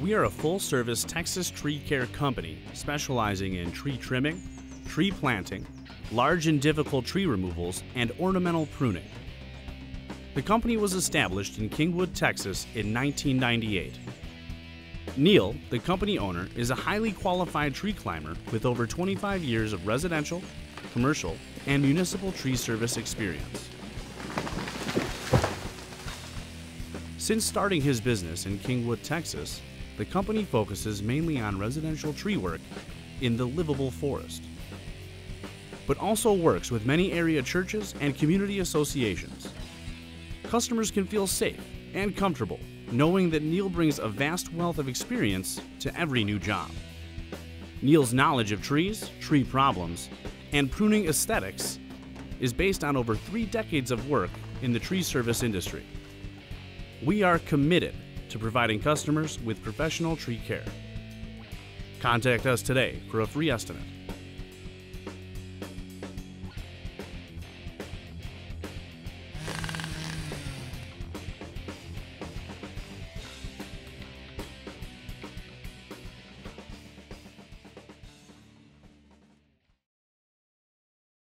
We are a full-service Texas tree care company specializing in tree trimming, tree planting, large and difficult tree removals, and ornamental pruning. The company was established in Kingwood, Texas in 1998. Neil, the company owner, is a highly qualified tree climber with over 25 years of residential, commercial, and municipal tree service experience. Since starting his business in Kingwood, Texas, the company focuses mainly on residential tree work in the livable forest, but also works with many area churches and community associations. Customers can feel safe and comfortable knowing that Neil brings a vast wealth of experience to every new job. Neil's knowledge of trees, tree problems, and pruning aesthetics is based on over 3 decades of work in the tree service industry. We are committed to providing customers with professional tree care. Contact us today for a free estimate.